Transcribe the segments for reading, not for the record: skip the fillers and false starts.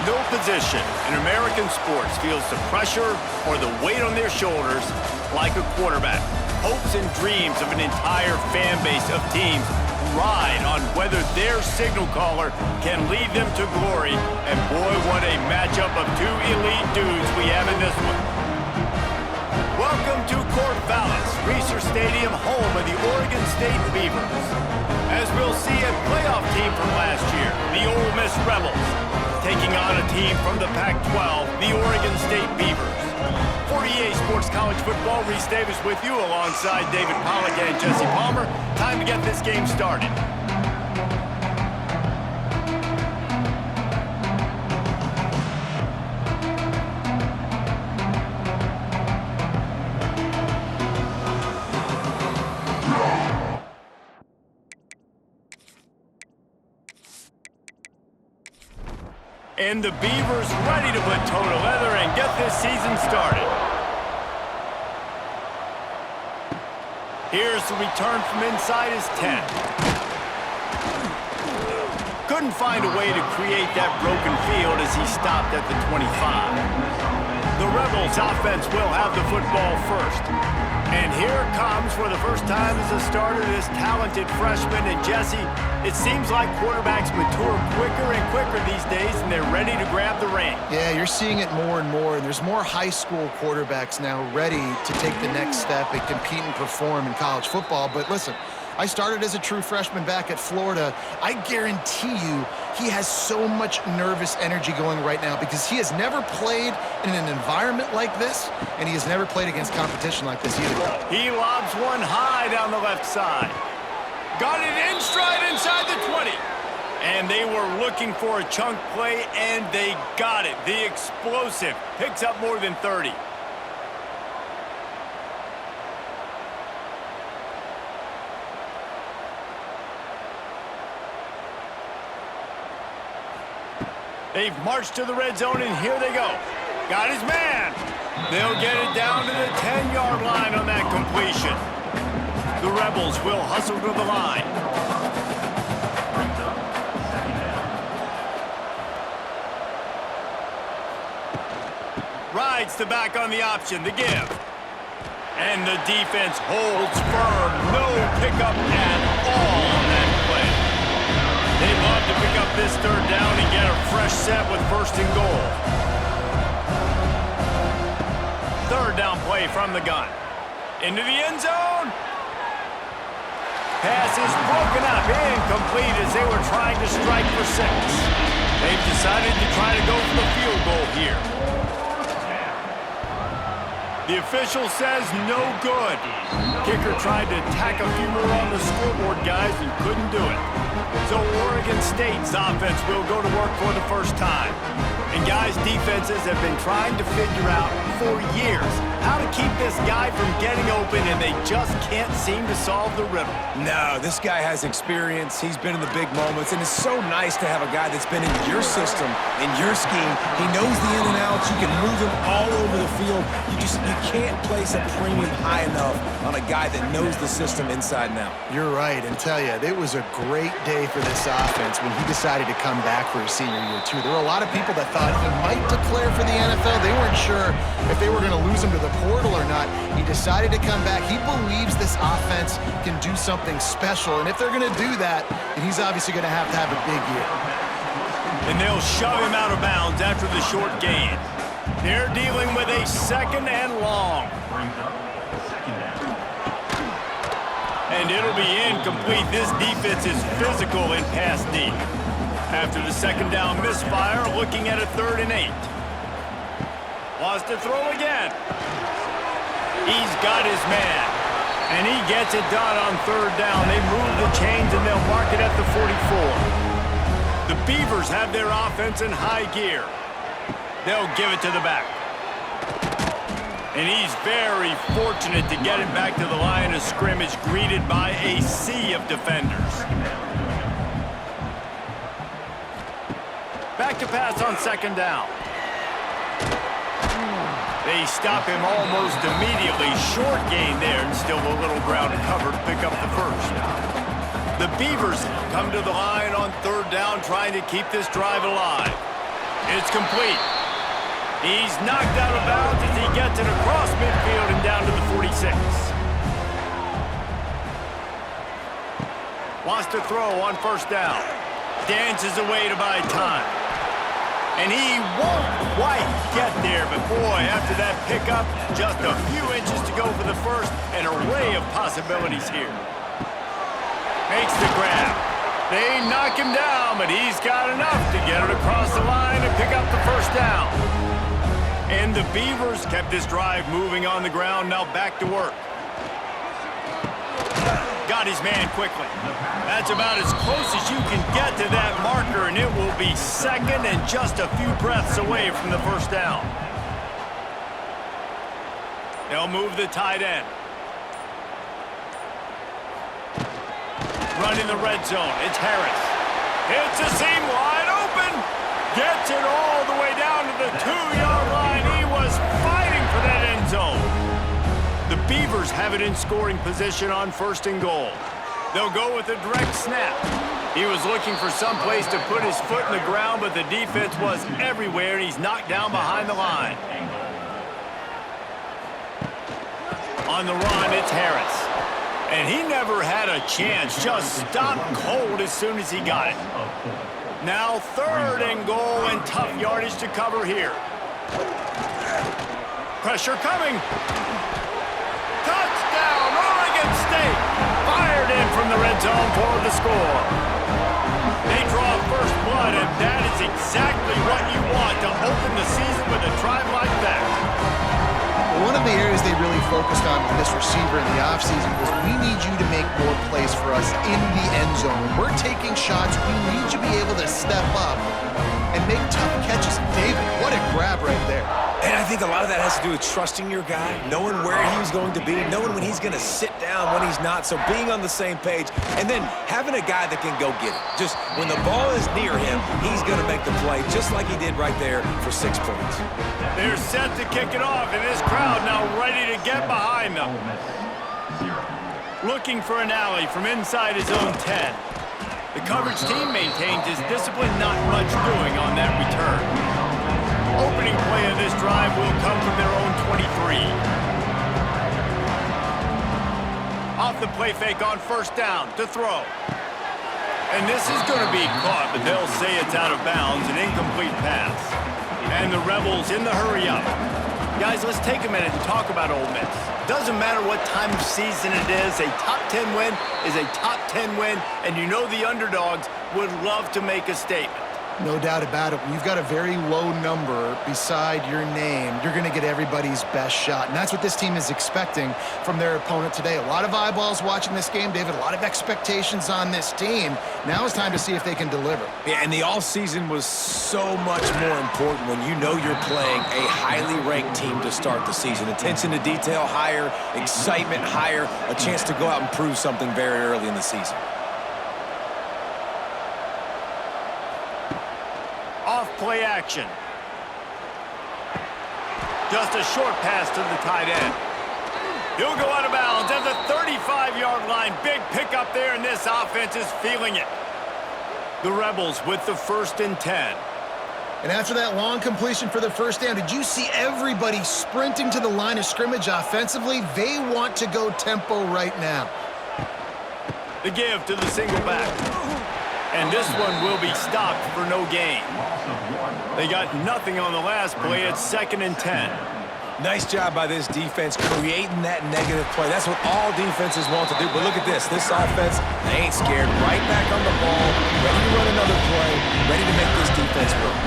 No position in American sports feels the pressure or the weight on their shoulders like a quarterback. Hopes and dreams of an entire fan base of teams ride on whether their signal caller can lead them to glory. And boy, what a matchup of two elite dudes we have in this one. Welcome to Corvallis, Reser Stadium, home of the Oregon State Beavers. As we'll see, a playoff team from last year, the Ole Miss Rebels, taking on a team from the Pac-12, the Oregon State Beavers. For EA Sports College Football, Reese Davis with you alongside David Pollack and Jesse Palmer. Time to get this game started. And the Beavers ready to put toe to leather and get this season started. Here's the return from inside his 10. Couldn't find a way to create that broken field as he stopped at the 25. The Rebels offense will have the football first. And here it comes for the first time as a starter, this talented freshman. And Jesse, it seems like quarterbacks mature quicker and quicker these days, and they're ready to grab the reins. Yeah, you're seeing it more and more, and there's more high school quarterbacks now ready to take the next step and compete and perform in college football. But listen, I started as a true freshman back at Florida. I guarantee you he has so much nervous energy going right now because he has never played in an environment like this, and he has never played against competition like this either. He lobs one high down the left side. Got it in stride inside the 20. And they were looking for a chunk play, and they got it. The explosive picks up more than 30. They've marched to the red zone, and here they go. Got his man. They'll get it down to the 10-yard line on that completion. The Rebels will hustle to the line. Rides the back on the option, the give. And the defense holds firm. No pickup at all on that play. They love to pick up this third down and get a fresh set with first and goal. Third down play from the gun. Into the end zone. Pass is broken up, incomplete as they were trying to strike for 6. They've decided to try to go for the field goal here. The official says no good. Kicker tried to tack a few more on the scoreboard, guys, and couldn't do it. So Oregon State's offense will go to work for the first time. And guys, defenses have been trying to figure out for years how to keep this guy from getting open, and they just can't seem to solve the riddle. No, this guy has experience. He's been in the big moments, and it's so nice to have a guy that's been in your system, in your scheme. He knows the in and outs. You can move him all over the field. You can't place a premium high enough on a guy that knows the system inside and out. You're right, and tell you, it was a great day for this offense when he decided to come back for his senior year, too. There were a lot of people that thought he might declare for the NFL. They weren't sure if they were going to lose him to the portal or not. He decided to come back. He believes this offense can do something special, and if they're going to do that, then he's obviously going to have a big year. And they'll shove him out of bounds after the short gain. They're dealing with a second and long. And it'll be incomplete. This defense is physical in pass D. After the second down misfire, looking at a 3rd and 8. Wants to throw again. He's got his man. And he gets it done on 3rd down. They move the chains and they'll mark it at the 44. The Beavers have their offense in high gear. They'll give it to the back. And he's very fortunate to get it back to the line of scrimmage, greeted by a sea of defenders. Back to pass on second down. They stop him almost immediately. Short gain there, and still a little ground to cover to pick up the first. The Beavers come to the line on third down, trying to keep this drive alive. It's complete. He's knocked out of bounds as he gets it across midfield and down to the 46. Wants to throw on first down. Dances away to buy time. And he won't quite get there, but boy, after that pickup, just a few inches to go for the first. An array of possibilities here. Makes the grab. They knock him down, but he's got enough to get it across the line and pick up the first down. And the Beavers kept this drive moving on the ground, now back to work. Got his man quickly. That's about as close as you can get to that marker, and it will be second and just a few breaths away from the first down. They'll move the tight end. Running the red zone, it's Harris. Hits a seam wide open. Gets it all the way down to the 2-yard line. He was fighting for that end zone. The Beavers have it in scoring position on first and goal. They'll go with a direct snap. He was looking for some place to put his foot in the ground, but the defense was everywhere, and he's knocked down behind the line. On the run, it's Harris. And he never had a chance, just stopped cold as soon as he got it. Now third and goal, and tough yardage to cover here. Pressure coming. Touchdown, Oregon State. Fired in from the red zone for the score. They draw first blood, and that is exactly what you want to open the season with a drive like that. One of the areas they really focused on with this receiver in the offseason was we need you to make more plays for us in the end zone. When we're taking shots, we need you to be able to step up and make tough catches. David, what a grab right there. And I think a lot of that has to do with trusting your guy, knowing where he's going to be, knowing when he's going to sit down, when he's not, so being on the same page, and then having a guy that can go get it. Just when the ball is near him, he's going to make the play, just like he did right there for 6 points. They're set to kick it off, and this crowd now ready to get behind them. Looking for an alley from inside his own 10. The coverage team maintains his discipline, not much doing on that return. Opening play of this drive will come from their own 23. Off the play fake on first down to throw. And this is going to be caught, but they'll say it's out of bounds, an incomplete pass. And the Rebels in the hurry up. Guys, let's take a minute and talk about Ole Miss. Doesn't matter what time of season it is, a top 10 win is a top 10 win, and you know the underdogs would love to make a statement. No doubt about it. When you've got a very low number beside your name, you're going to get everybody's best shot. And that's what this team is expecting from their opponent today. A lot of eyeballs watching this game, David. A lot of expectations on this team. Now it's time to see if they can deliver. Yeah, and the offseason was so much more important when you know you're playing a highly ranked team to start the season. Attention to detail higher, excitement higher, a chance to go out and prove something very early in the season. Play action. Just a short pass to the tight end. He'll go out of bounds at the 35-yard line. Big pickup there, and this offense is feeling it. The Rebels with the 1st and 10. And after that long completion for the first down, did you see everybody sprinting to the line of scrimmage offensively? They want to go tempo right now. The give to the single back. And this one will be stopped for no gain. They got nothing on the last play. It's 2nd and 10. Nice job by this defense creating that negative play. That's what all defenses want to do. But look at this. This offense, they ain't scared. Right back on the ball, ready to run another play, ready to make this defense work.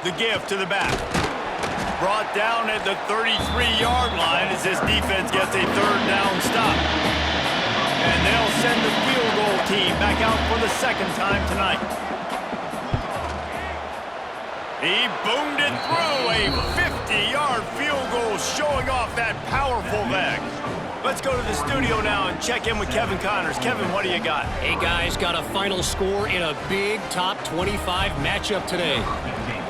The give to the back. Brought down at the 33-yard line as this defense gets a 3rd down stop. And they'll send the field goal team back out for the second time tonight. He boomed it through, a 50-yard field goal showing off that powerful leg. Let's go to the studio now and check in with Kevin Connors. Kevin, what do you got? Hey, guys, got a final score in a big top 25 matchup today.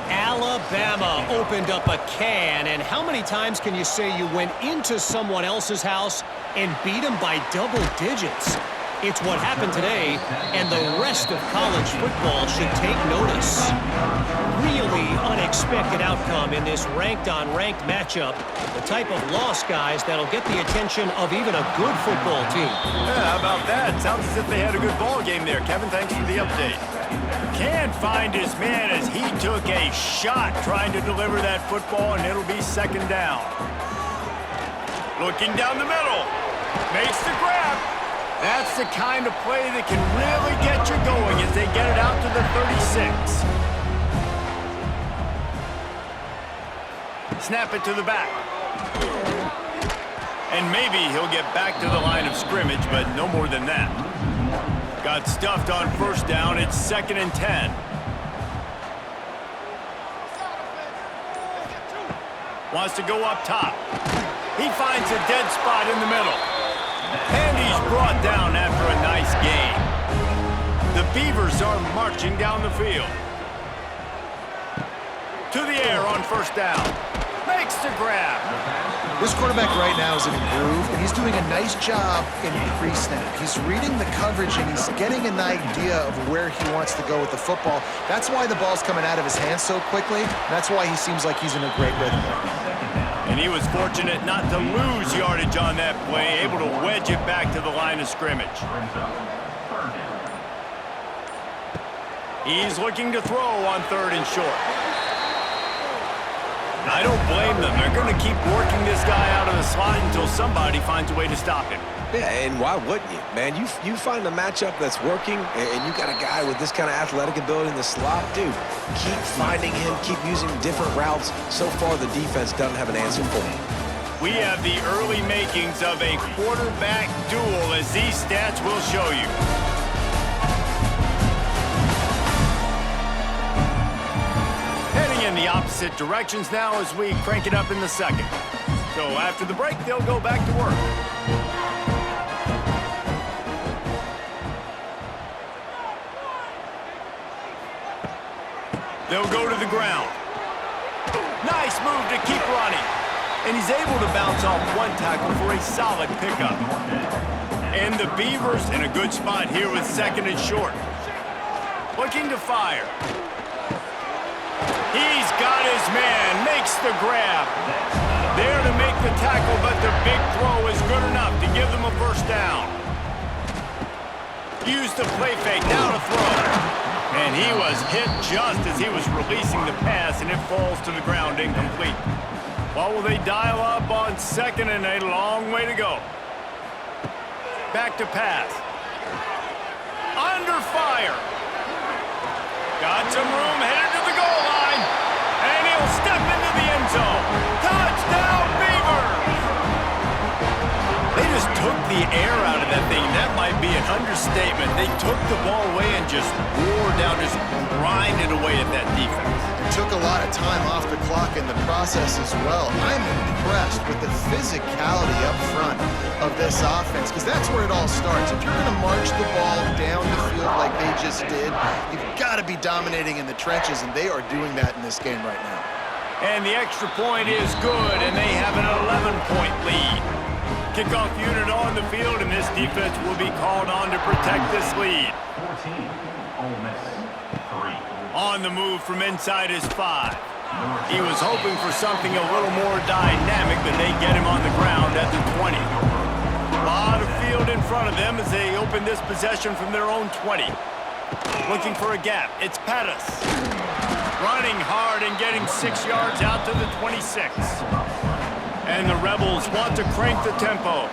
Alabama opened up a can, and how many times can you say you went into someone else's house and beat them by double digits? It's what happened today, and the rest of college football should take notice. Really unexpected outcome in this ranked-on-ranked matchup. The type of loss, guys, that'll get the attention of even a good football team. Yeah, how about that? Sounds as if they had a good ball game there. Kevin, thanks for the update. Can't find his man as he took a shot trying to deliver that football, and it'll be second down. Looking down the middle. Makes the grab. That's the kind of play that can really get you going as they get it out to the 36. Snap it to the back. And maybe he'll get back to the line of scrimmage, but no more than that. Got stuffed on first down. It's 2nd and 10. Wants to go up top. He finds a dead spot in the middle. And he's brought down after a nice gain. The Beavers are marching down the field. To the air on first down. Makes the grab. This quarterback right now is in a groove, and he's doing a nice job in pre-snap. He's reading the coverage, and he's getting an idea of where he wants to go with the football. That's why the ball's coming out of his hands so quickly. That's why he seems like he's in a great rhythm right now. And he was fortunate not to lose yardage on that play, able to wedge it back to the line of scrimmage. He's looking to throw on 3rd and short. I don't blame them. They're going to keep working this guy out of the slot until somebody finds a way to stop him. Yeah, and why wouldn't you? Man, you find a matchup that's working, and you got a guy with this kind of athletic ability in the slot, dude, keep finding him, keep using different routes. So far, the defense doesn't have an answer for him. We have the early makings of a quarterback duel, as these stats will show you. Heading in the opposite directions now as we crank it up in the second. So after the break, they'll go back to work. They'll go to the ground. Nice move to keep running. And he's able to bounce off one tackle for a solid pickup. And the Beavers in a good spot here with 2nd and short. Looking to fire. He's got his man, makes the grab. There to make the tackle, but the big throw is good enough to give them a first down. Use the play fake, now to throw. And he was hit just as he was releasing the pass, and it falls to the ground incomplete. Well, will they dial up on 2nd and a long way to go? Back to pass. Under fire. Got some room, headed to the goal line. And he'll step into the end zone. Touchdown, Beavers! They just took the air out of that thing. That might be an understatement. They took the ball away and just wore down, just grinded away at that defense. It took a lot of time off the clock in the process as well. I'm impressed with the physicality up front of this offense, because that's where it all starts. If you're going to march the ball down the field like they just did, you've got to be dominating in the trenches, and they are doing that in this game right now. And the extra point is good, and they have an 11-point lead. Kickoff unit on the field, and this defense will be called on to protect this lead. 14, Ole Miss, 3. On the move from inside his 5. He was hoping for something a little more dynamic, but they get him on the ground at the 20. A lot of field in front of them as they open this possession from their own 20. Looking for a gap. It's Pettis. Running hard and getting 6 yards out to the 26. And the Rebels want to crank the tempo.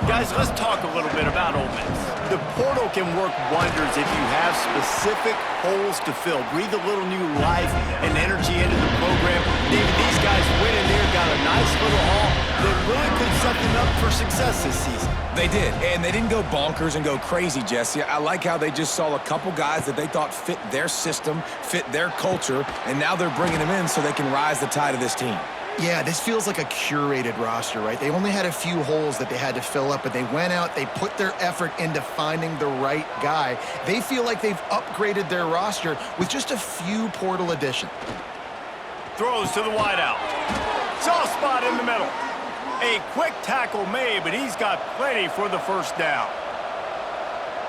Guys, let's talk a little bit about Ole Miss. The portal can work wonders if you have specific holes to fill. Breathe a little new life and energy into the program. David, these guys went in there, got a nice little haul that really could set them up for success this season. They did, and they didn't go bonkers and go crazy, Jesse. I like how they just saw a couple guys that they thought fit their system, fit their culture, and now they're bringing them in so they can rise the tide of this team. Yeah, this feels like a curated roster, right? They only had a few holes that they had to fill up, but they went out, they put their effort into finding the right guy. They feel like they've upgraded their roster with just a few portal additions. Throws to the wideout. Soft spot in the middle. A quick tackle made, but he's got plenty for the first down.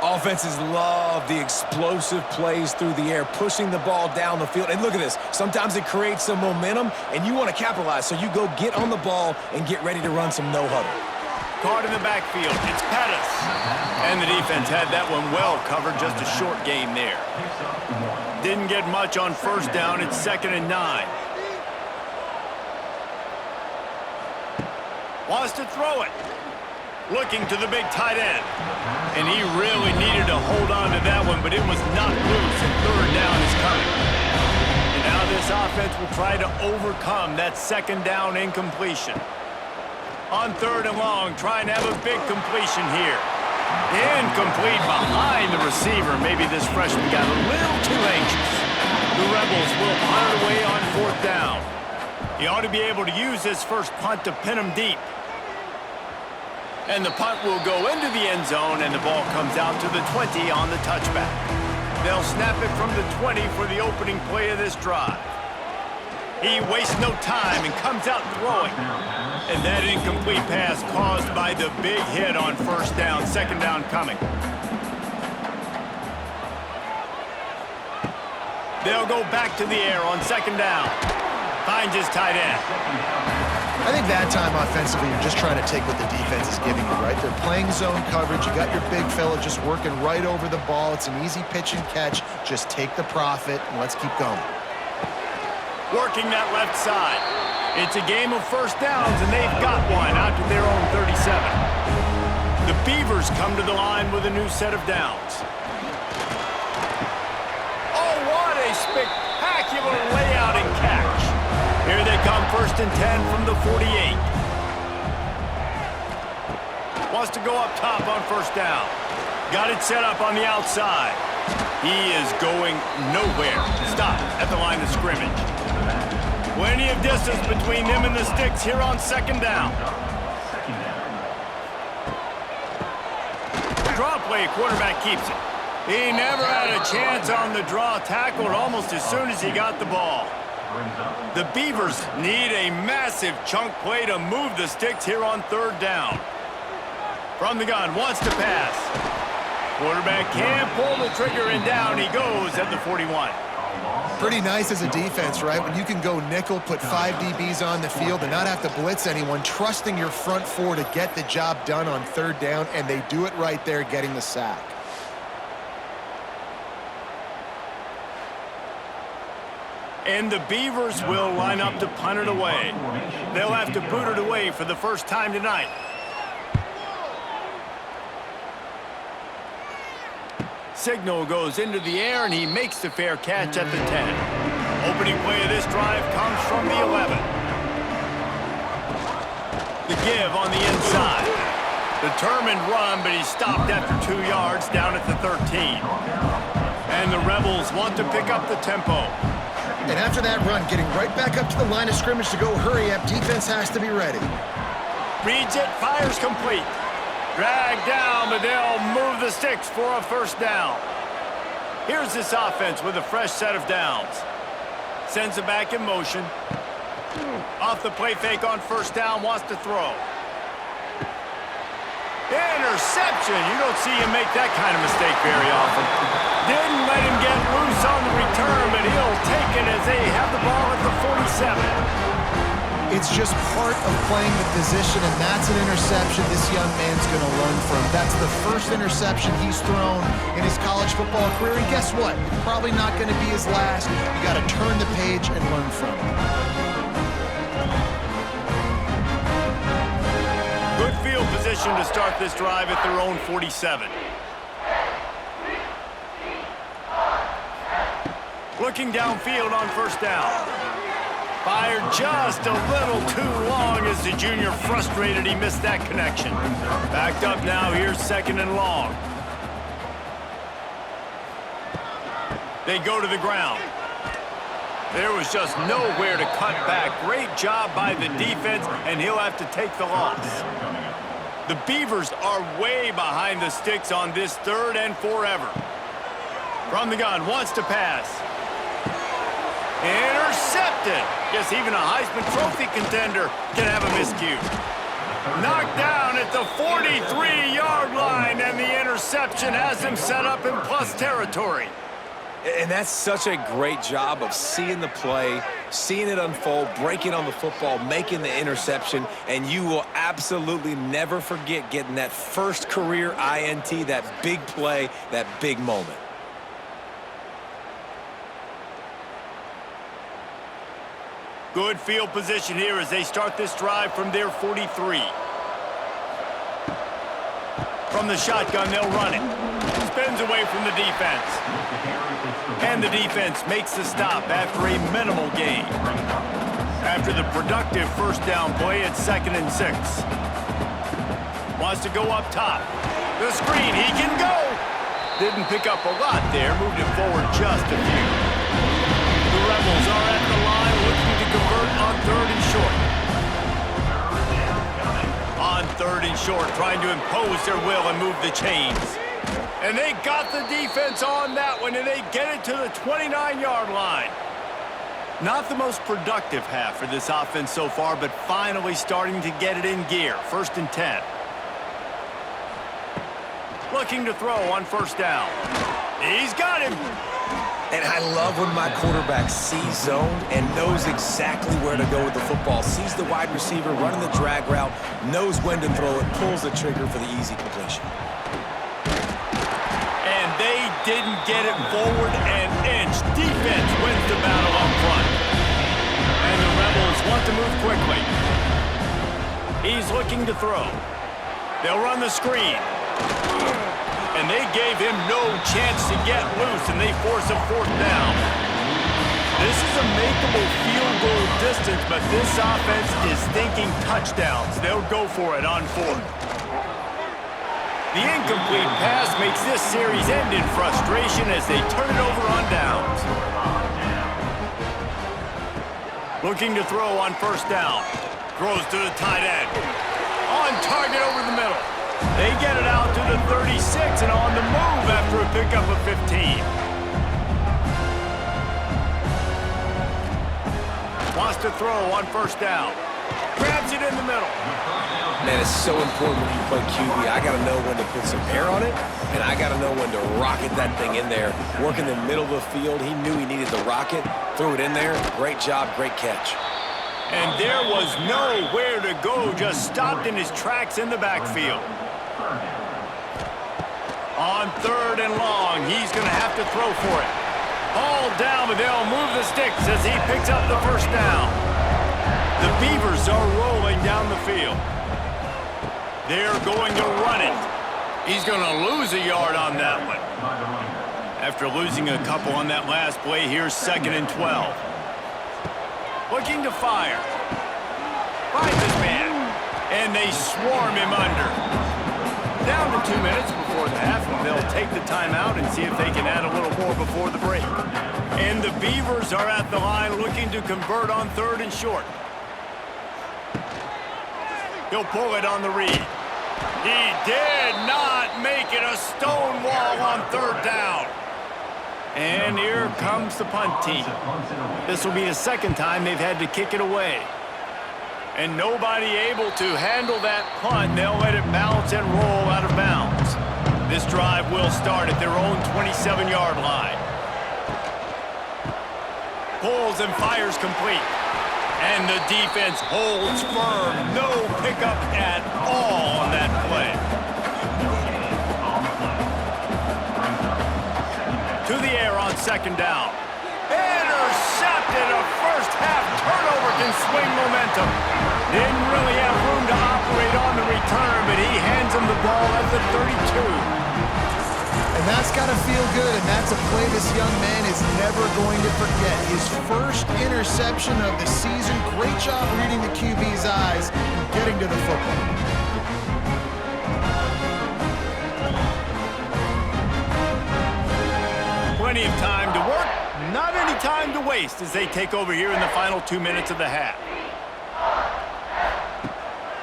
Offenses love the explosive plays through the air, pushing the ball down the field. And look at this. Sometimes it creates some momentum, and you want to capitalize. So you go get on the ball and get ready to run some no-huddle. Caught in the backfield. It's Pettis. And the defense had that one well covered. Just a short gain there. Didn't get much on first down. It's 2nd and 9. Wants to throw it. Looking to the big tight end. And he really needed to hold on to that one, but it was not loose, and 3rd down is coming. And now this offense will try to overcome that 2nd down incompletion. On 3rd and long, trying to have a big completion here. Incomplete behind the receiver. Maybe this freshman got a little too anxious. The Rebels will punt it away on 4th down. He ought to be able to use this first punt to pin him deep. And the punt will go into the end zone, and the ball comes out to the 20 on the touchback. They'll snap it from the 20 for the opening play of this drive. He wastes no time and comes out throwing. And that incomplete pass caused by the big hit on 1st down, 2nd down coming. They'll go back to the air on 2nd down. Finds his tight end. I think that time offensively, you're just trying to take what the defense is giving you, right? They're playing zone coverage. You got your big fella just working right over the ball. It's an easy pitch and catch. Just take the profit, and let's keep going. Working that left side. It's a game of first downs, and they've got one out to their own 37. The Beavers come to the line with a new set of downs. Oh, what a spectacular layout and catch. Here they come, 1st and 10 from the 48. Wants to go up top on 1st down. Got it set up on the outside. He is going nowhere. Stop at the line of scrimmage. Plenty of distance between them and the sticks here on 2nd down. Draw play, quarterback keeps it. He never had a chance on the draw, tackled almost as soon as he got the ball. The Beavers need a massive chunk play to move the sticks here on 3rd down. From the gun, wants to pass. Quarterback can't pull the trigger, and down he goes at the 41. Pretty nice as a defense, right? When you can go nickel, put 5 DBs on the field and not have to blitz anyone, trusting your front 4 to get the job done on 3rd down, and they do it right there, getting the sack. And the Beavers will line up to punt it away. They'll have to boot it away for the first time tonight. Signal goes into the air, and he makes the fair catch at the 10. Opening play of this drive comes from the 11. The give on the inside. Determined run, but he stopped after 2 yards down at the 13. And the Rebels want to pick up the tempo. And after that run, getting right back up to the line of scrimmage to go hurry up, defense has to be ready. Reads it, fires complete. Dragged down, but they'll move the sticks for a 1st down. Here's this offense with a fresh set of downs. Sends it back in motion. Off the play fake on 1st down, wants to throw. Interception. You don't see him make that kind of mistake very often. Didn't let him get loose on the return, but he'll take it as they have the ball at the 47. It's just part of playing the position, and that's an interception this young man's going to learn from. That's the first interception he's thrown in his college football career, and guess what? Probably not going to be his last. You got to turn the page and learn from it. Good field position to start this drive at their own 47. Looking downfield on first down. Fired just a little too long as the junior frustrated he missed that connection. Backed up now, here's 2nd and long. They go to the ground. There was just nowhere to cut back. Great job by the defense, and he'll have to take the loss. The Beavers are way behind the sticks on this 3rd and forever. From the gun, wants to pass. Intercepted. Guess even a Heisman Trophy contender can have a miscue. Knocked down at the 43-yard line, and the interception has him set up in plus territory. And that's such a great job of seeing the play, seeing it unfold, breaking on the football, making the interception, and you will absolutely never forget getting that first career INT, that big play, that big moment. Good field position here as they start this drive from their 43. From the shotgun, they'll run it. Spins away from the defense. And the defense makes the stop after a minimal gain. After the productive first down play, it's 2nd and 6. Wants to go up top. The screen, he can go! Didn't pick up a lot there, moved it forward just a few. The Rebels are at the line looking to convert on 3rd and short. On 3rd and short, trying to impose their will and move the chains. And they got the defense on that one, and they get it to the 29-yard line. Not the most productive half for this offense so far, but finally starting to get it in gear. 1st and 10. Looking to throw on first down. He's got him. And I love when my quarterback sees zoned and knows exactly where to go with the football. Sees the wide receiver running the drag route, knows when to throw it, pulls the trigger for the easy completion. And they didn't get it forward an inch. Defense wins the battle up front. And the Rebels want to move quickly. He's looking to throw. They'll run the screen. And they gave him no chance to get loose, and they force a 4th down. This is a makeable field goal distance, but this offense is thinking touchdowns. They'll go for it on 4th. The incomplete pass makes this series end in frustration as they turn it over on downs. Looking to throw on first down. Throws to the tight end. On target over the middle. They get it out to the 36 and on the move after a pickup of 15. Wants to throw on first down. Grabs it in the middle. Man, it's so important when you play QB. I got to know when to put some air on it, and I got to know when to rocket that thing in there. Work in the middle of the field. He knew he needed the rocket. Threw it in there. Great job, great catch. And there was nowhere to go, just stopped in his tracks in the backfield. On 3rd and long, he's going to have to throw for it. Ball down, but they'll move the sticks as he picks up the first down. The Beavers are rolling down the field. They're going to run it. He's going to lose a yard on that one. After losing a couple on that last play, here's 2nd and 12. Looking to fire. Finds his man. And they swarm him under. Down to 2 minutes before the half, and they'll take the timeout and see if they can add a little more before the break. And the Beavers are at the line looking to convert on 3rd and short. He'll pull it on the read. He did not make it. A stone wall on 3rd down. And here comes the punt team. This will be the 2nd time they've had to kick it away. And nobody able to handle that punt. They'll let it bounce and roll out of bounds. This drive will start at their own 27-yard line. Pulls and fires complete. And the defense holds firm. No pickup at all on that play. To the air on 2nd down. Intercepted. A first-half turnover can swing momentum. Didn't really have room to operate on the return, but he hands him the ball at the 32. And And that's got to feel good, and that's a play this young man is never going to forget. His first interception of the season. Great job reading the QB's eyes and getting to the football. Plenty of time to work, not any time to waste as they take over here in the final 2 minutes of the half.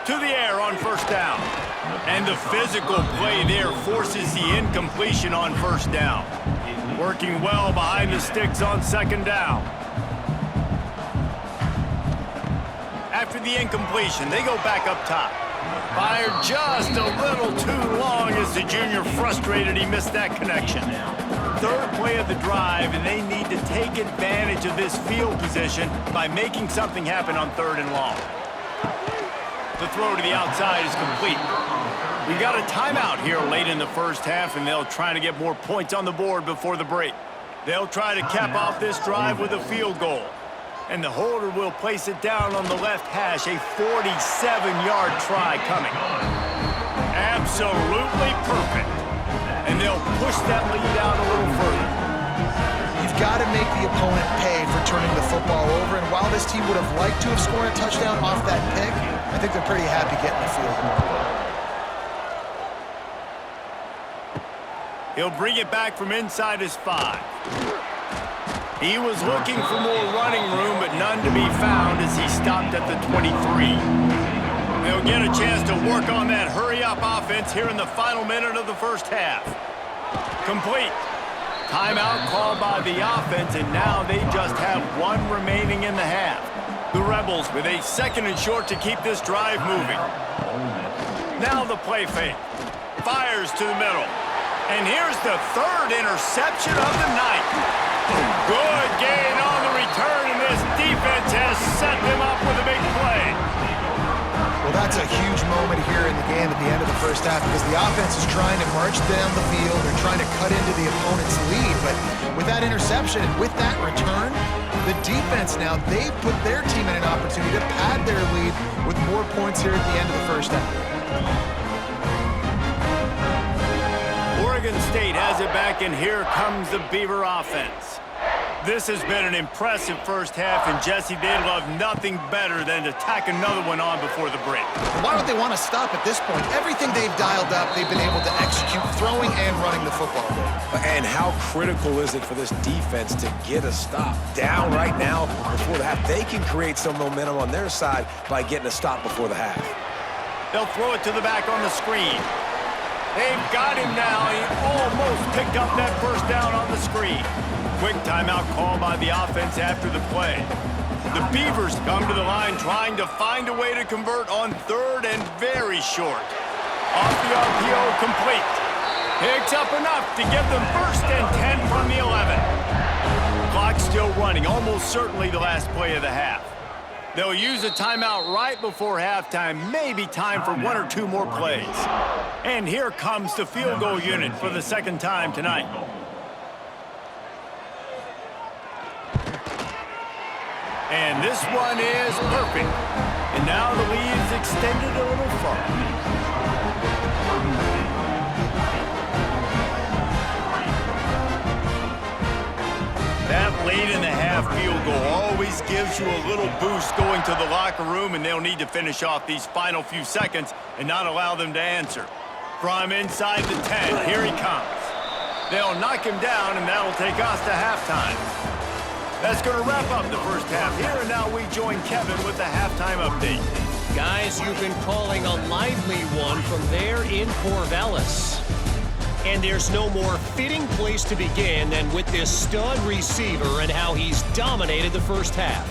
To the air on first down. And the physical play there forces the incompletion on first down. Working well behind the sticks on second down. After the incompletion, they go back up top. Fired just a little too long as the junior frustrated he missed that connection. Third play of the drive, and they need to take advantage of this field position by making something happen on third and long. The throw to the outside is complete. We got a timeout here late in the first half, and they'll try to get more points on the board before the break. They'll try to cap off this drive with a field goal. And the holder will place it down on the left hash, a 47-yard try coming. Absolutely perfect. And they'll push that lead out a little further. You've got to make the opponent pay for turning the football over, and while this team would have liked to have scored a touchdown off that pick, I think they're pretty happy getting the field goal. He'll bring it back from inside his 5. He was looking for more running room, but none to be found as he stopped at the 23. They'll get a chance to work on that hurry-up offense here in the final minute of the first half. Complete. Timeout called by the offense, and now they just have one remaining in the half. The Rebels with a second and short to keep this drive moving. Now the play fake. Fires to the middle. And here's the third interception of the night. Good gain on the return, and this defense has set them up with a big play. Well, that's a huge moment here in the game at the end of the first half because the offense is trying to march down the field. They're trying to cut into the opponent's lead. But with that interception and with that return, the defense now, they've put their team in an opportunity to pad their lead with more points here at the end of the first half. Oregon State has it back, and here comes the Beaver offense. This has been an impressive first half, and Jesse, they'd love nothing better than to tack another one on before the break. Why would they want to stop at this point? Everything they've dialed up, they've been able to execute throwing and running the football. And how critical is it for this defense to get a stop down right now before the half? They can create some momentum on their side by getting a stop before the half. They'll throw it to the back on the screen. They've got him now. He almost picked up that first down on the screen. Quick timeout call by the offense after the play. The Beavers come to the line trying to find a way to convert on third and very short. Off the RPO, complete. Picks up enough to give them first and 10 from the 11. Clock still running, almost certainly the last play of the half. They'll use a timeout right before halftime, maybe time for one or two more plays. And here comes the field goal unit for the second time tonight. And this one is perfect. And now the lead is extended a little further. That late in the half field goal always gives you a little boost going to the locker room, and they'll need to finish off these final few seconds and not allow them to answer. From inside the 10, here he comes. They'll knock him down, and that'll take us to halftime. That's going to wrap up the first half here, and now we join Kevin with the halftime update. Guys, you've been calling a lively one from there in Corvallis. And there's no more fitting place to begin than with this stud receiver and how he's dominated the first half.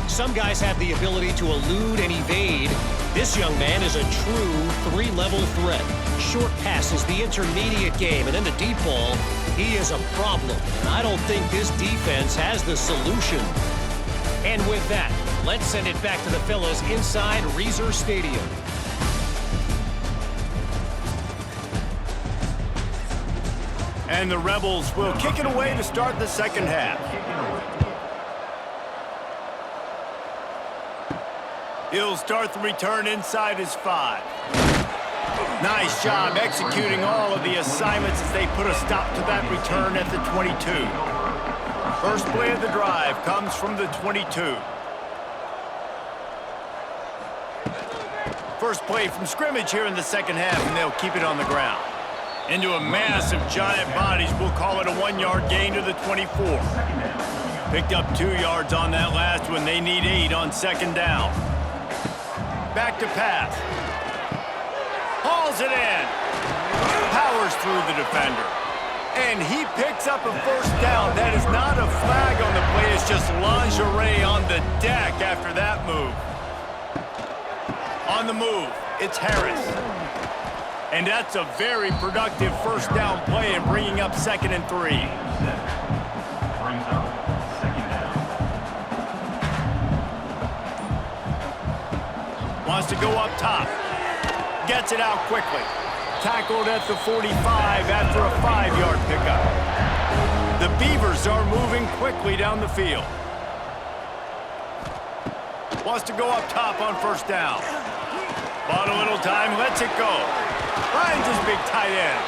Some guys have the ability to elude and evade. This young man is a true three-level threat. Short passes, the intermediate game, and then the deep ball. He is a problem, and I don't think this defense has the solution. And with that, let's send it back to the fellows inside Reser Stadium. And the Rebels will kick it away to start the second half. He'll start the return inside his 5. Nice job executing all of the assignments as they put a stop to that return at the 22. First play of the drive comes from the 22. First play from scrimmage here in the second half, and they'll keep it on the ground. Into a mass of giant bodies, we'll call it a 1-yard gain to the 24. Picked up 2 yards on that last one. They need 8 on second down. Back to pass. Hauls it in. Powers through the defender. And he picks up a first down. That is not a flag on the play. It's just lingerie on the deck after that move. On the move, it's Harris. And that's a very productive first down play in bringing up 2nd and 3. Brings up second down. Wants to go up top. Gets it out quickly. Tackled at the 45 after a 5-yard pickup. The Beavers are moving quickly down the field. Wants to go up top on first down. Bought a little time, lets it go. Finds his big tight end.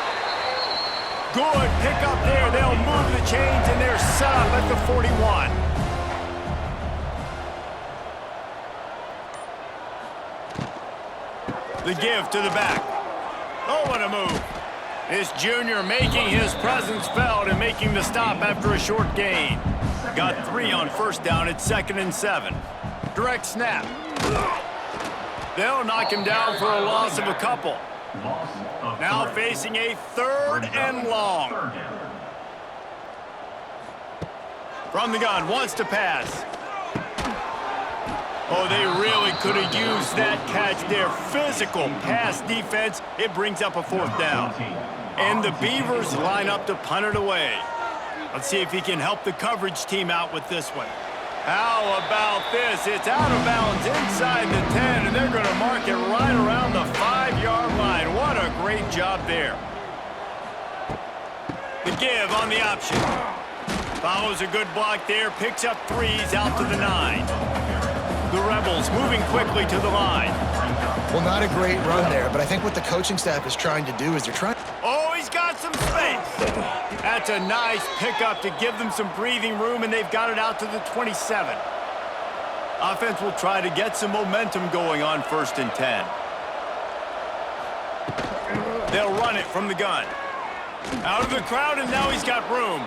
Good pickup there. They'll move the chains, and they're set up at the 41. The give to the back. Oh, what a move. This junior making his presence felt and making the stop after a short gain. Got 3 on first down at 2nd and 7. Direct snap. They'll knock him down for a loss of a couple. Now facing a 3rd and long. From the gun, wants to pass. Oh, they really could have used that catch there. Physical pass defense. It brings up a 4th down. And the Beavers line up to punt it away. Let's see if he can help the coverage team out with this one. How about this? It's out of bounds inside the 10, and they're going to mark it right around the 5-yard line. What a great job there. The give on the option. Follows a good block there, picks up 3s out to the 9. The Rebels moving quickly to the line. Well, not a great run there, but I think what the coaching staff is trying to do is they're trying... Oh, he's got some space. That's a nice pickup to give them some breathing room, and they've got it out to the 27. Offense will try to get some momentum going on 1st and 10. They'll run it from the gun. Out of the crowd, and now he's got room.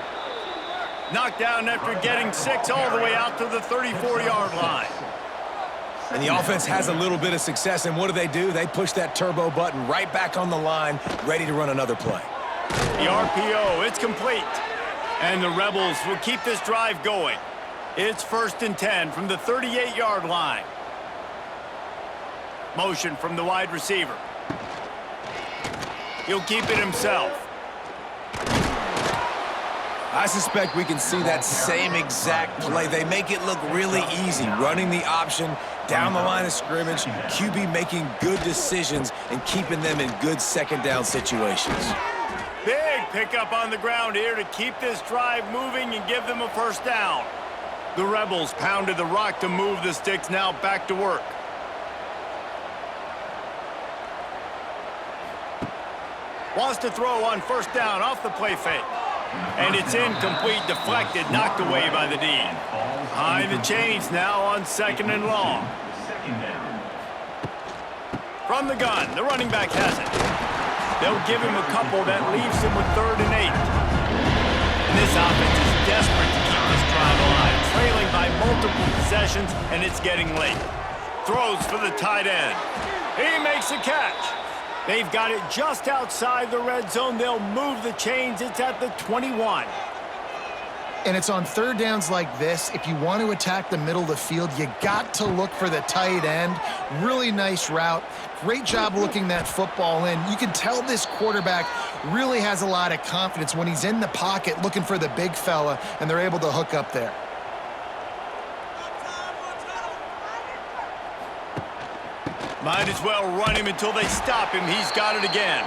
Knocked down after getting 6 all the way out to the 34-yard line. And the offense has a little bit of success, and what do? They push that turbo button right back on the line, ready to run another play. The RPO, it's complete. And the Rebels will keep this drive going. It's 1st and 10 from the 38-yard line. Motion from the wide receiver. He'll keep it himself. I suspect we can see that same exact play. They make it look really easy, running the option down the line of scrimmage, QB making good decisions and keeping them in good second down situations. Big pickup on the ground here to keep this drive moving and give them a first down. The Rebels pounded the rock to move the sticks, now back to work. Wants to throw on first down off the play fake. And it's incomplete, deflected, knocked away by the D. Behind the chains now on 2nd and long. From the gun, the running back has it. They'll give him a couple that leaves him with 3rd and 8. And this offense is desperate to keep this drive alive, trailing by multiple possessions, and it's getting late. Throws for the tight end. He makes a catch. They've got it just outside the red zone. They'll move the chains. It's at the 21. And it's on 3rd downs like this. If you want to attack the middle of the field, you got to look for the tight end. Really nice route. Great job looking that football in. You can tell this quarterback really has a lot of confidence when he's in the pocket looking for the big fella, and they're able to hook up there. Might as well run him until they stop him. He's got it again.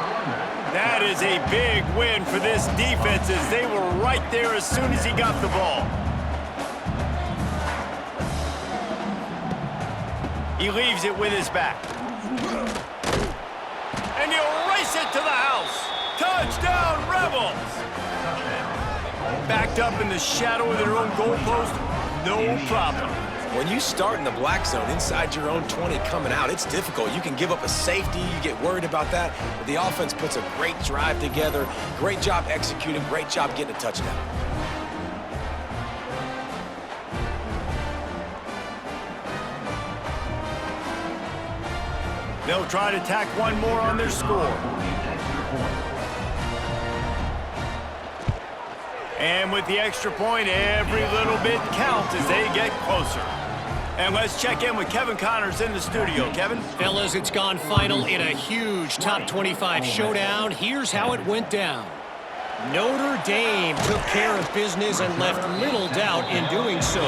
That is a big win for this defense as they were right there as soon as he got the ball. He leaves it with his back. And he'll to the house. Touchdown, Rebels! Backed up in the shadow of their own goalpost, no problem. When you start in the black zone inside your own 20 coming out, it's difficult. You can give up a safety. You get worried about that. But the offense puts a great drive together. Great job executing. Great job getting a touchdown. They'll try to tack one more on their score. And with the extra point, every little bit counts as they get closer. And let's check in with Kevin Connors in the studio. Kevin? Fellas, it's gone final in a huge top 25 showdown. Here's how it went down. Notre Dame took care of business and left little doubt in doing so.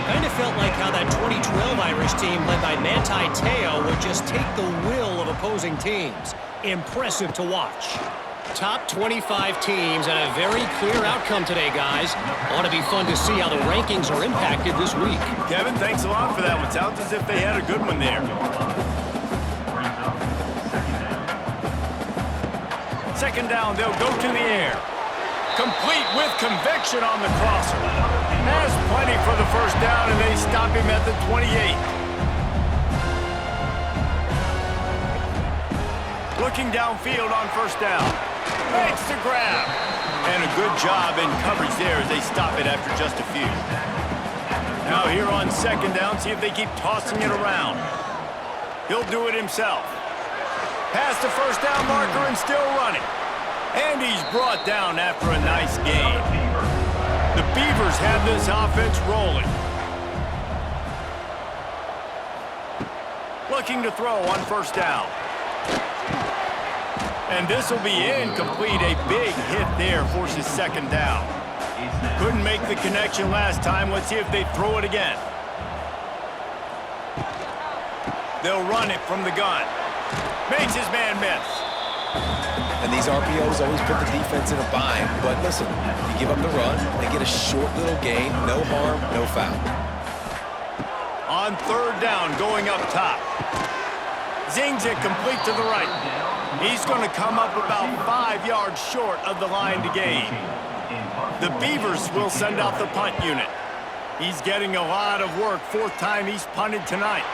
Kind of felt like how that 2012 Irish team led by Manti Te'o would just take the will of opposing teams. Impressive to watch. Top 25 teams and a very clear outcome today, guys. Ought to be fun to see how the rankings are impacted this week. Kevin, thanks a lot for that one. Sounds as if they had a good one there. Second down, they'll go to the air. Complete with conviction on the crosser. Has plenty for the first down, and they stop him at the 28. Looking downfield on first down. Makes the grab. And a good job in coverage there as they stop it after just a few. Now here on second down, see if they keep tossing it around. He'll do it himself. Past the first down marker and still running. And he's brought down after a nice gain. The Beavers have this offense rolling. Looking to throw on first down. And this will be incomplete. A big hit there forces second down. Couldn't make the connection last time. Let's see if they throw it again. They'll run it from the gun. Makes his man miss. And these RPOs always put the defense in a bind. But listen, you give up the run, they get a short little gain. No harm, no foul. On third down, going up top. Zings it complete to the right. He's going to come up about 5 yards short of the line to gain. The Beavers will send out the punt unit. He's getting a lot of work. Fourth time he's punted tonight.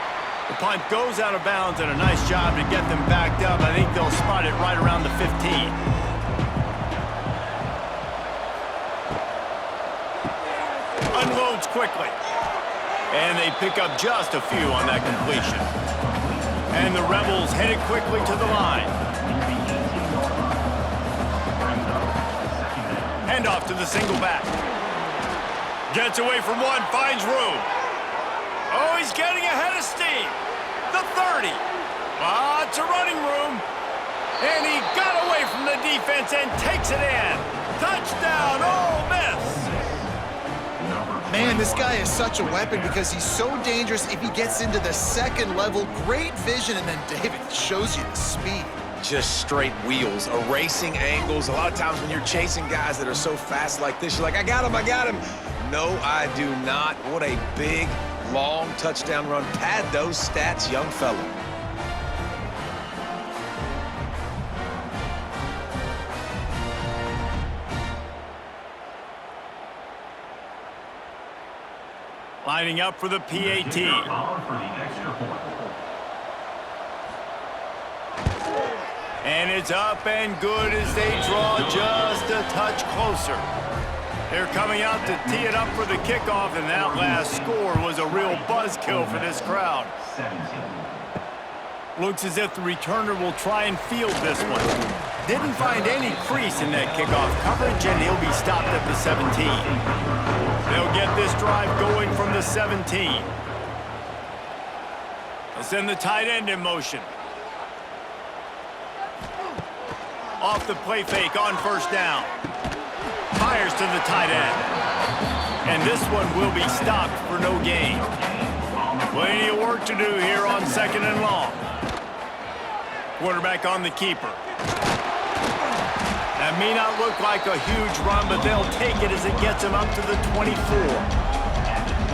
The punt goes out of bounds, and a nice job to get them backed up. I think they'll spot it right around the 15. Unloads quickly. And they pick up just a few on that completion. And the Rebels headed quickly to the line. Handoff to the single back. Gets away from one, finds room. Oh, he's getting ahead of steam. The 30. Lots of running room. And he got away from the defense and takes it in. Touchdown, Ole Miss. Man, this guy is such a weapon because he's so dangerous if he gets into the second level. Great vision, and then David shows you the speed. Just straight wheels, erasing angles. A lot of times when you're chasing guys that are so fast like this, you're like, I got him, I got him. No, I do not. What a big, long touchdown run. Pad those stats, young fella. Lining up for the PAT. And it's up and good as they draw just a touch closer. They're coming out to tee it up for the kickoff, and that last score was a real buzzkill for this crowd. Looks as if the returner will try and field this one. Didn't find any crease in that kickoff coverage, and he'll be stopped at the 17. They'll get this drive going from the 17. They'll send the tight end in motion. Off the play fake on first down. Fires to the tight end. And this one will be stopped for no gain. Plenty of work to do here on second and long. Quarterback on the keeper. That may not look like a huge run, but they'll take it as it gets them up to the 24.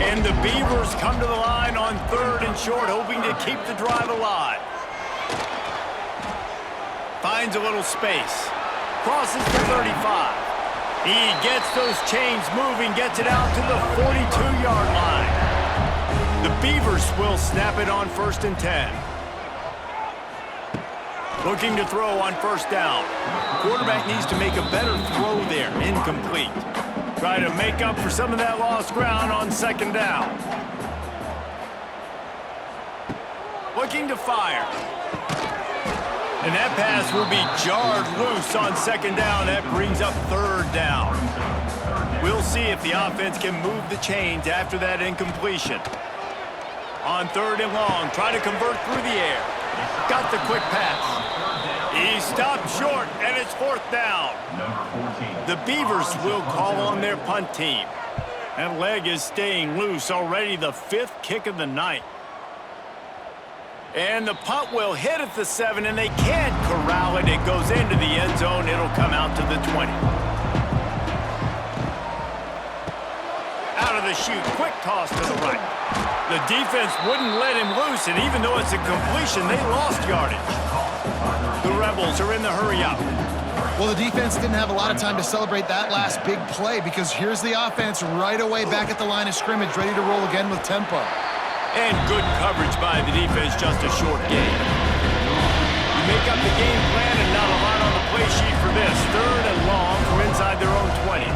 And the Beavers come to the line on third and short, hoping to keep the drive alive. 5 finds a little space. Crosses the 35. He gets those chains moving, gets it out to the 42-yard line. The Beavers will snap it on 1st and 10. Looking to throw on 1st down. Quarterback needs to make a better throw there. Incomplete. Try to make up for some of that lost ground on 2nd down. Looking to fire. And that pass will be jarred loose on 2nd down. That brings up 3rd down. We'll see if the offense can move the chains after that incompletion. On 3rd and long, try to convert through the air. Got the quick pass. He stopped short, and it's 4th down. The Beavers will call on their punt team. That leg is staying loose, already the 5th kick of the night. And the punt will hit at the 7, and they can't corral it. It goes into the end zone. It'll come out to the 20. Out of the chute, quick toss to the right. The defense wouldn't let him loose, and even though it's a completion, they lost yardage. The Rebels are in the hurry-up. Well, the defense didn't have a lot of time to celebrate that last big play because here's the offense right away back at the line of scrimmage, ready to roll again with tempo. And good coverage by the defense, just a short gain. You make up the game plan and not a lot on the play sheet for this. 3rd and long from inside their own 20.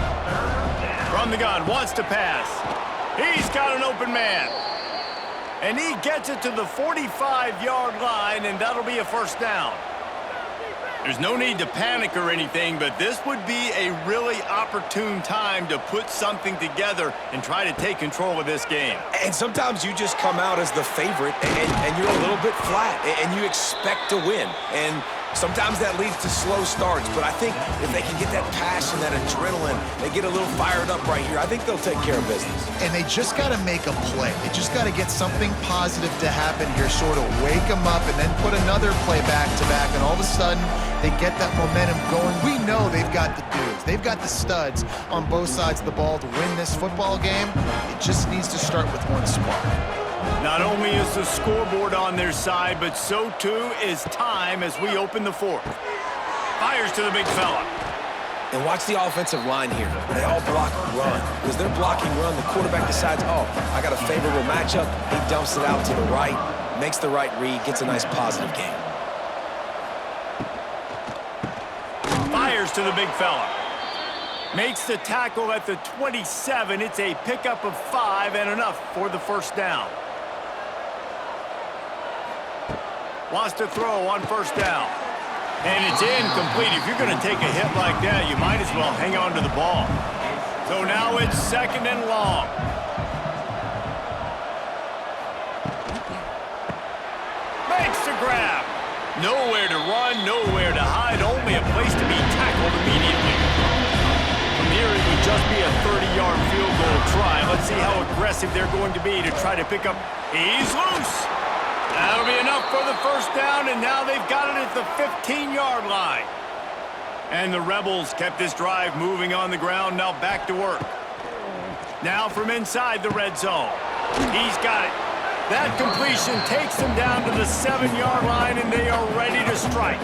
From the gun, wants to pass. He's got an open man. And he gets it to the 45-yard line, and that'll be a 1st down. There's no need to panic or anything, but this would be a really opportune time to put something together and try to take control of this game. And sometimes you just come out as the favorite, and you're a little bit flat, and you expect to win. And sometimes that leads to slow starts, but I think if they can get that passion, that adrenaline, they get a little fired up right here, I think they'll take care of business. And they just got to make a play. They just got to get something positive to happen here, sort of wake them up and then put another play back-to-back, and all of a sudden they get that momentum going. We know they've got the dudes. They've got the studs on both sides of the ball to win this football game. It just needs to start with one spark. Not only is the scoreboard on their side, but so too is time as we open the 4th. Fires to the big fella. And watch the offensive line here. They all block run. Because they're blocking run, the quarterback decides, oh, I got a favorable matchup. He dumps it out to the right, makes the right read, gets a nice positive gain. Fires to the big fella. Makes the tackle at the 27. It's a pickup of 5 and enough for the 1st down. Wants to throw on 1st down. And it's incomplete. If you're going to take a hit like that, you might as well hang on to the ball. So now it's 2nd and long. Makes the grab. Nowhere to run, nowhere to hide, only a place to be tackled immediately. From here, it would just be a 30-yard field goal try. Let's see how aggressive they're going to be to try to pick up. He's loose. That'll be enough for the 1st down, and now they've got it at the 15-yard line. And the Rebels kept this drive moving on the ground, now back to work. Now from inside the red zone. He's got it. That completion takes them down to the 7-yard line, and they are ready to strike.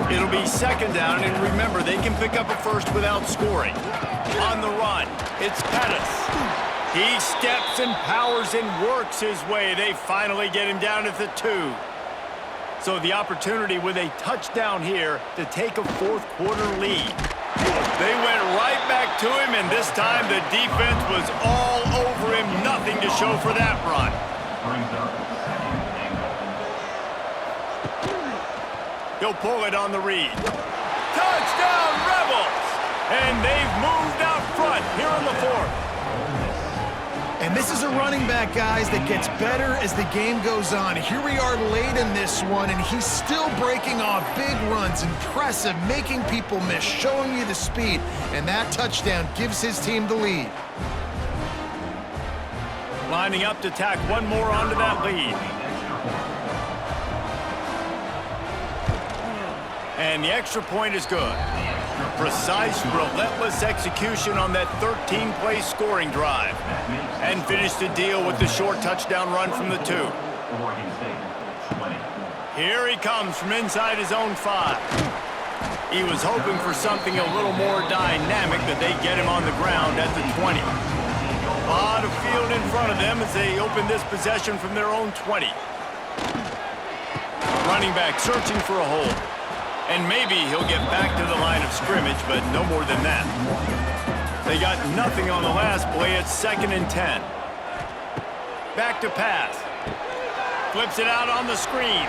It'll be 2nd down, and remember, they can pick up a 1st without scoring. On the run, it's Pettis. He steps and powers and works his way. They finally get him down at the 2. So the opportunity with a touchdown here to take a 4th quarter lead. They went right back to him, and this time the defense was all over him. Nothing to show for that run. He'll pull it on the read. Touchdown, Rebels! And they've moved out front here in the 4th. And this is a running back, guys, that gets better as the game goes on. Here we are late in this one, and he's still breaking off big runs. Impressive, making people miss, showing you the speed. And that touchdown gives his team the lead. Lining up to tack one more onto that lead. And the extra point is good. Precise, relentless execution on that 13-play scoring drive. And finished the deal with the short touchdown run from the 2. Here he comes from inside his own 5. He was hoping for something a little more dynamic, that they get him on the ground at the 20. A lot of field in front of them as they open this possession from their own 20. Running back searching for a hole. And maybe he'll get back to the line of scrimmage, but no more than that. They got nothing on the last play. It's 2nd and 10. Back to pass. Flips it out on the screen.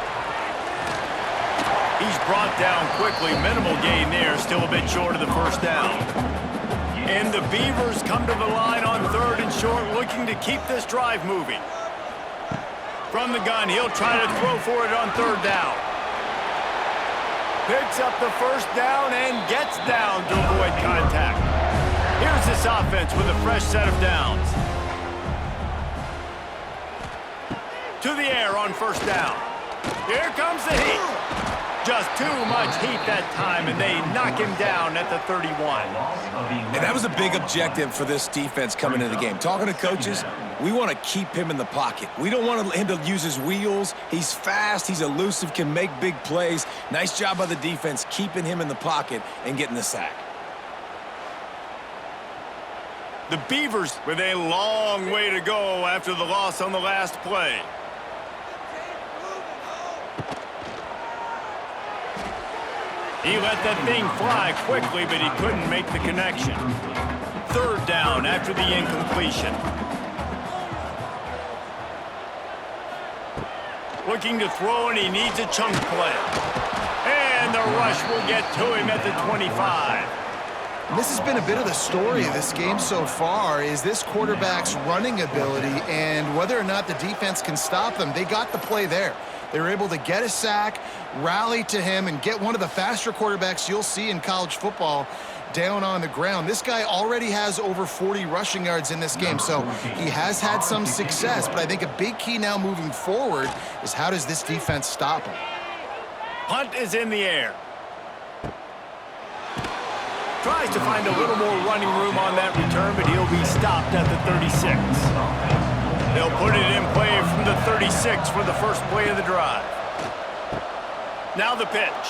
He's brought down quickly. Minimal gain there. Still a bit short of the first down. And the Beavers come to the line on 3rd and short, looking to keep this drive moving. From the gun, he'll try to throw for it on 3rd down. Picks up the first down and gets down to avoid contact. Here's this offense with a fresh set of downs. To the air on 1st down. Here comes the heat. Just too much heat that time, and they knock him down at the 31. And that was a big objective for this defense coming into the game. Talking to coaches, we want to keep him in the pocket. We don't want him to use his wheels. He's fast, he's elusive, can make big plays. Nice job by the defense keeping him in the pocket and getting the sack. The Beavers with a long way to go after the loss on the last play. He let that thing fly quickly, but he couldn't make the connection. 3rd down after the incompletion. Looking to throw, and he needs a chunk play. And the rush will get to him at the 25. This has been a bit of the story of this game so far, is this quarterback's running ability and whether or not the defense can stop them. They got the play there. They were able to get a sack, rally to him, and get one of the faster quarterbacks you'll see in college football down on the ground. This guy already has over 40 rushing yards in this game, so he has had some success, but I think a big key now moving forward is how does this defense stop him? Punt is in the air. Tries to find a little more running room on that return, but he'll be stopped at the 36. They'll put it in play from the 36 for the first play of the drive. Now the pitch.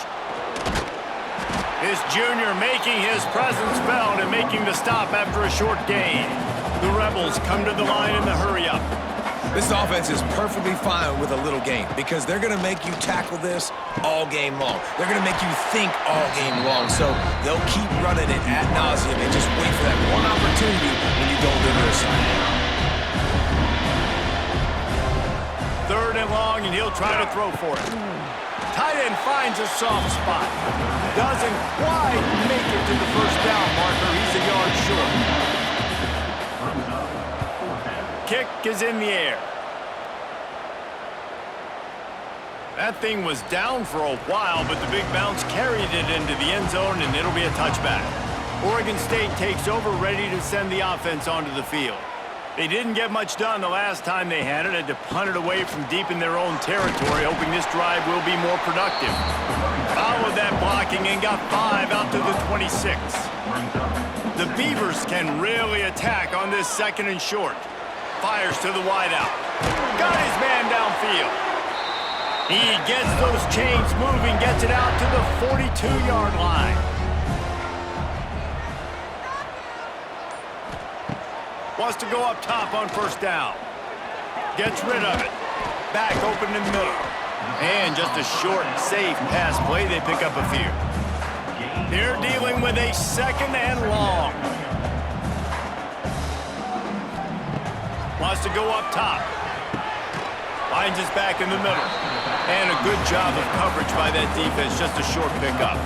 This junior making his presence felt and making the stop after a short gain. The Rebels come to the line in the hurry-up. This offense is perfectly fine with a little gain because they're going to make you tackle this all game long. They're going to make you think all game long. So they'll keep running it ad nauseum and just wait for that one opportunity when you don't do your assignment. 3rd and long, and he'll try to throw for it. Tight end finds a soft spot. Doesn't quite make it to the first down marker. He's a yard short. Kick is in the air. That thing was down for a while, but the big bounce carried it into the end zone, and it'll be a touchback. Oregon State takes over, ready to send the offense onto the field. They didn't get much done the last time they had to punt it away from deep in their own territory, hoping this drive will be more productive. Followed that blocking and got 5 out to the 26. The Beavers can really attack on this 2nd and short. Fires to the wideout. Got his man downfield. He gets those chains moving, gets it out to the 42-yard line. Wants to go up top on 1st down. Gets rid of it. Back open in the middle. And just a short, safe pass play. They pick up a few. They're dealing with a 2nd and long. Wants to go up top. Finds his back in the middle. And a good job of coverage by that defense. Just a short pickup.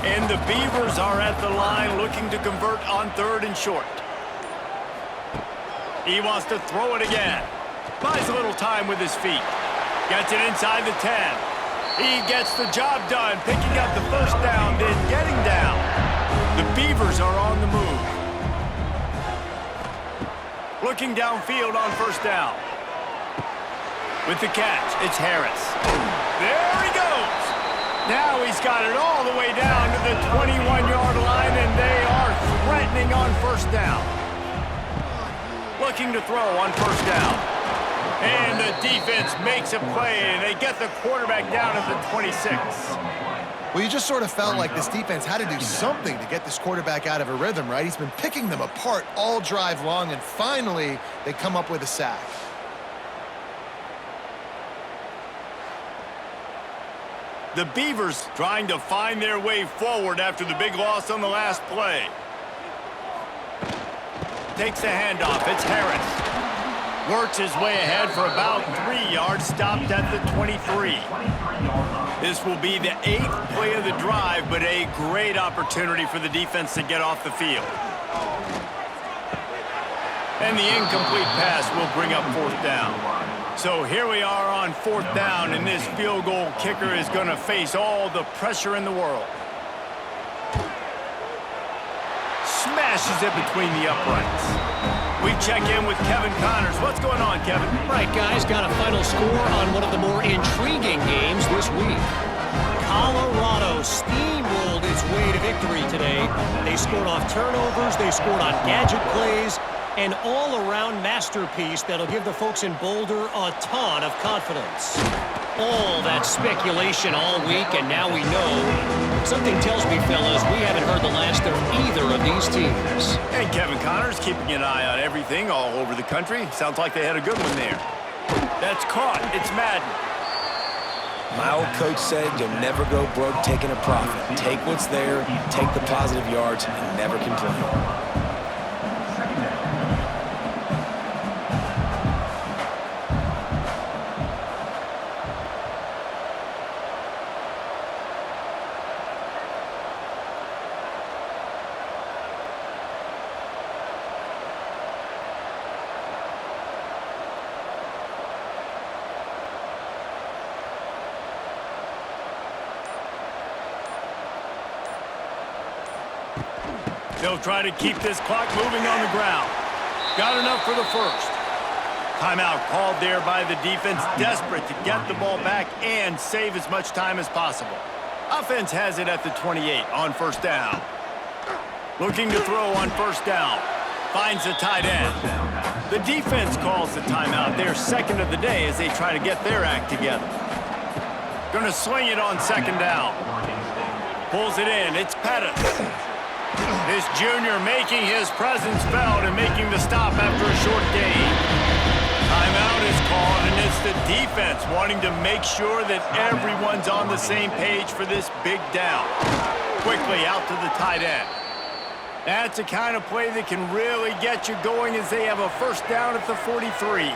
And the Beavers are at the line looking to convert on 3rd and short. He wants to throw it again. Buys a little time with his feet. Gets it inside the 10. He gets the job done, picking up the first down, then getting down. The Beavers are on the move. Looking downfield on 1st down. With the catch, it's Harris. There he goes. Now he's got it all the way down to the 21-yard line, and they are threatening on 1st down. Looking to throw on 1st down. And the defense makes a play, and they get the quarterback down at the 26. Well, you just sort of felt like this defense had to do something to get this quarterback out of a rhythm, right? He's been picking them apart all drive long, and finally they come up with a sack. The Beavers trying to find their way forward after the big loss on the last play. Takes the handoff. It's Harris. Works his way ahead for about 3 yards, stopped at the 23. This will be the 8th play of the drive, but a great opportunity for the defense to get off the field. And the incomplete pass will bring up 4th down. So here we are on 4th down, and this field goal kicker is going to face all the pressure in the world. Smashes it between the uprights. We check in with Kevin Connors. What's going on, Kevin? Right, guys, got a final score on one of the more intriguing games this week. Colorado steamrolled its way to victory today. They scored off turnovers, they scored on gadget plays, an all-around masterpiece that'll give the folks in Boulder a ton of confidence. All that speculation all week, and now we know. Something tells me, fellas, we haven't heard the last of either of these teams. And Kevin Connors keeping an eye on everything all over the country. Sounds like they had a good one there. That's caught. It's Madden. My old coach said you'll never go broke taking a profit. Take what's there, take the positive yards, and never complain. They'll try to keep this clock moving on the ground. Got enough for the first. Timeout called there by the defense, desperate to get the ball back and save as much time as possible. Offense has it at the 28 on 1st down. Looking to throw on 1st down. Finds the tight end. The defense calls the timeout, their 2nd of the day, as they try to get their act together. Gonna swing it on 2nd down. Pulls it in. It's Pettis. This junior making his presence felt and making the stop after a short gain. Timeout is called, and it's the defense wanting to make sure that everyone's on the same page for this big down. Quickly out to the tight end. That's the kind of play that can really get you going as they have a 1st down at the 43.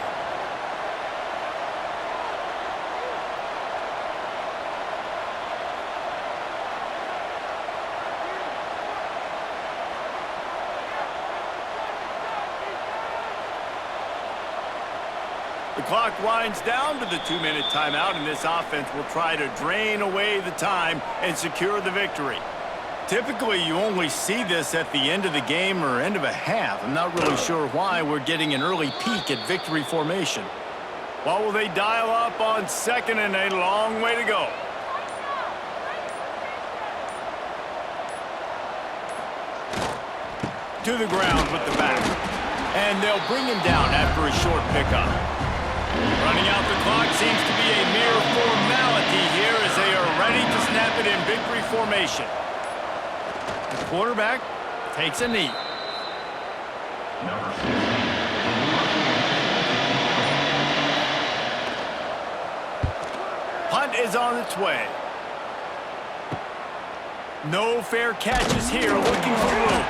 The clock winds down to the 2-minute timeout, and this offense will try to drain away the time and secure the victory. Typically, you only see this at the end of the game or end of a half. I'm not really sure why we're getting an early peek at victory formation. What will they dial up on 2nd and a long way to go? To the ground with the back. And they'll bring him down after a short pickup. Running out the clock seems to be a mere formality here as they are ready to snap it in victory formation. The quarterback takes a knee. Punt is on its way. No fair catches here, looking for room.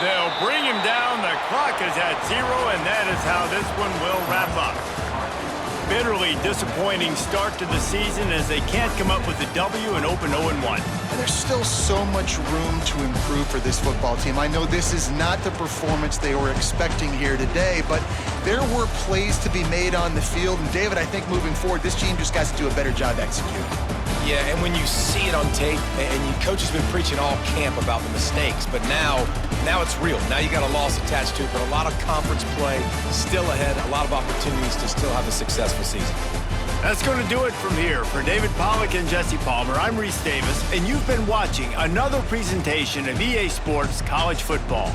They'll bring him down. The clock is at 0, and that is how this one will wrap up. Bitterly disappointing start to the season as they can't come up with a W and open 0-1. And there's still so much room to improve for this football team. I know this is not the performance they were expecting here today, but there were plays to be made on the field. And David, I think moving forward, this team just got to do a better job executing. Yeah, and when you see it on tape, and your coach has been preaching all camp about the mistakes, but now it's real. Now you got a loss attached to it, but a lot of conference play still ahead, a lot of opportunities to still have a successful season. That's going to do it from here. For David Pollack and Jesse Palmer, I'm Reese Davis, and you've been watching another presentation of EA Sports College Football.